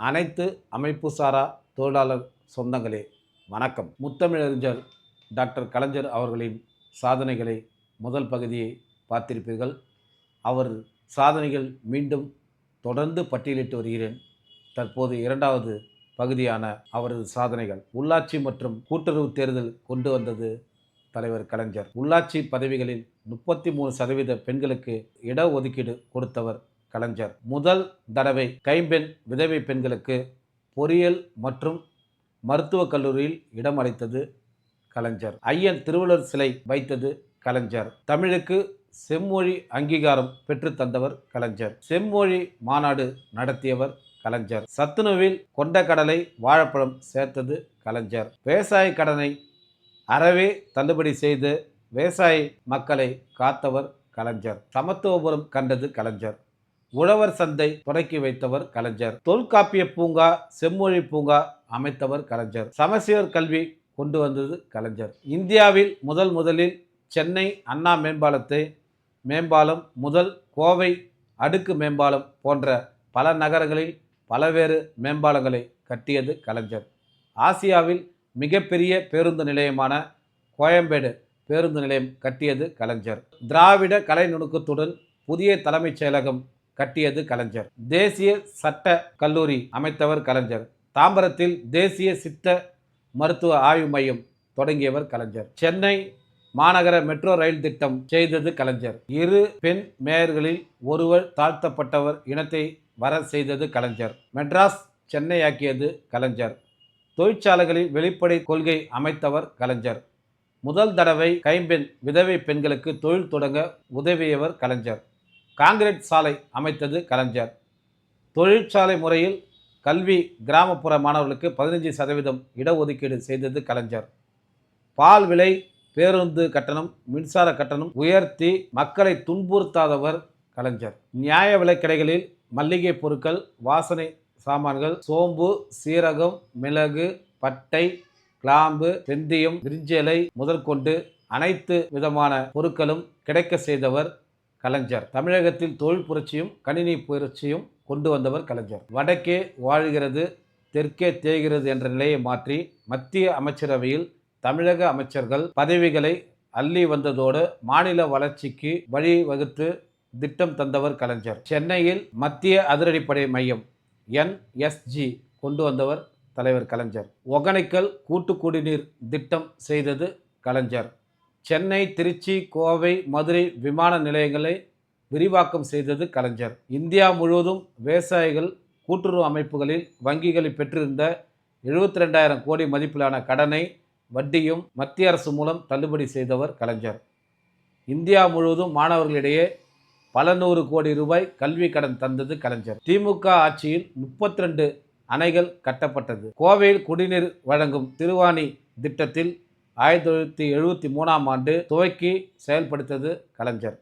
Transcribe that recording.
அனைத்து அமைப்பு சாரா தொழிலாளர் சொந்தங்களே வணக்கம். முத்தமிழறிஞர் டாக்டர் கலைஞர் அவர்களின் சாதனைகளை முதல் பகுதியை பார்த்திருப்பீர்கள். அவர் சாதனைகள் மீண்டும் தொடர்ந்து பட்டியலிட்டு வருகிறேன். தற்போது இரண்டாவது பகுதியான அவரது சாதனைகள். உள்ளாட்சி மற்றும் கூட்டுறவு தேர்தல் கொண்டு வந்தது தலைவர் கலைஞர். உள்ளாட்சி பதவிகளில் 33% பெண்களுக்கு இடஒதுக்கீடு கொடுத்தவர் கலைஞர். முதல் தடவை கைம்பெண் விதவை பெண்களுக்கு பொறியியல் மற்றும் மருத்துவக் கல்லூரியில் இடம் அளித்தது கலைஞர். ஐயன் திருவள்ளுவர் சிலை வைத்தது கலைஞர். தமிழுக்கு செம்மொழி அங்கீகாரம் பெற்று தந்தவர் கலைஞர். செம்மொழி மாநாடு நடத்தியவர் கலைஞர். சத்துணவில் கொண்டக்கடலை வாழைப்பழம் சேர்த்தது கலைஞர். விவசாய கடனை அறவே தள்ளுபடி செய்து விவசாய மக்களை காத்தவர் கலைஞர். சமத்துவபுரம் கண்டது கலைஞர். உழவர் சந்தை தொடக்கி வைத்தவர் கலைஞர். தொல்காப்பிய பூங்கா செம்மொழி பூங்கா அமைத்தவர் கலைஞர். சமச்சீர் கல்வி கொண்டு வந்தது கலைஞர். இந்தியாவில் முதலில் சென்னை அண்ணா மேம்பாலம் முதல் கோவை அடுக்கு மேம்பாலம் போன்ற பல நகரங்களில் பலவேறு மேம்பாலங்களை கட்டியது கலைஞர். ஆசியாவில் மிகப்பெரிய பேருந்து நிலையமான கோயம்பேடு பேருந்து நிலையம் கட்டியது கலைஞர். திராவிட கலை நுணுக்கத்துடன் புதிய தலைமைச் செயலகம் கட்டியது கலைஞர். தேசிய சட்ட கல்லூரி அமைத்தவர் கலைஞர். தாம்பரத்தில் தேசிய சித்த மருத்துவ ஆய்வு மையம் தொடங்கியவர் கலைஞர். சென்னை மாநகர மெட்ரோ ரயில் திட்டம் செய்தது கலைஞர். 2 பெண் மேயர்களில் ஒருவர் தாழ்த்தப்பட்டவர் இனத்தை வர செய்தது கலைஞர். மெட்ராஸ் சென்னையாக்கியது கலைஞர். தொழிற்சாலைகளில் வெளிப்படை கொள்கை அமைத்தவர் கலைஞர். முதல் தடவை கைம்பெண் விதவை பெண்களுக்கு தொழில் தொடங்க உதவியவர் கலைஞர். காங்கிரீட் சாலை அமைத்தது கலைஞர். தொழிற்சாலை முறையில் கல்வி கிராமப்புற மாணவர்களுக்கு 15% இடஒதுக்கீடு செய்தது கலைஞர். பால் விலை பேருந்து கட்டணம் மின்சார கட்டணம் உயர்த்தி மக்களை துன்புறுத்தாதவர் கலைஞர். நியாய விலைக்கடைகளில் மல்லிகை பொருட்கள் வாசனை சாமான்கள் சோம்பு சீரகம் மிளகு பட்டை கிராம்பு வெந்தயம் பிரிஞ்சிலை முதற்கொண்டு அனைத்து விதமான பொருட்களும் கிடைக்க செய்தவர் கலைஞர். தமிழகத்தில் தொழில் புரட்சியும் கணினி புரட்சியும் கொண்டு வந்தவர் கலைஞர். வடக்கே வாழ்கிறது தெற்கே தேய்கிறது என்ற நிலையை மாற்றி மத்திய அமைச்சரவையில் தமிழக அமைச்சர்கள் பதவிகளை அள்ளி வந்ததோடு மாநில வளர்ச்சிக்கு வழிவகுத்து திட்டம் தந்தவர் கலைஞர். சென்னையில் மத்திய அதிரடிப்படை மையம் NSG கொண்டு வந்தவர் தலைவர் கலைஞர். ஒகேனக்கல் கூட்டு குடிநீர் திட்டம் செய்தது கலைஞர். சென்னை திருச்சி கோவை மதுரை விமான நிலையங்களை விரிவாக்கம் செய்தது கலைஞர். இந்தியா முழுவதும் விவசாயிகள் கூட்டுறவு அமைப்புகளில் வங்கிகளில் பெற்றிருந்த 72,000 கோடி மதிப்பிலான கடனை வட்டியும் மத்திய அரசு மூலம் தள்ளுபடி செய்தவர் கலைஞர். இந்தியா முழுவதும் மாணவர்களிடையே பல 100 கோடி ரூபாய் கல்வி கடன் தந்தது கலைஞர். திமுக ஆட்சியில் 32 அணைகள் கட்டப்பட்டது. கோவையில் குடிநீர் வழங்கும் திருவாணி திட்டத்தில் 1973ஆம் ஆண்டு துவக்கி செயல்படுத்தது கலைஞர்.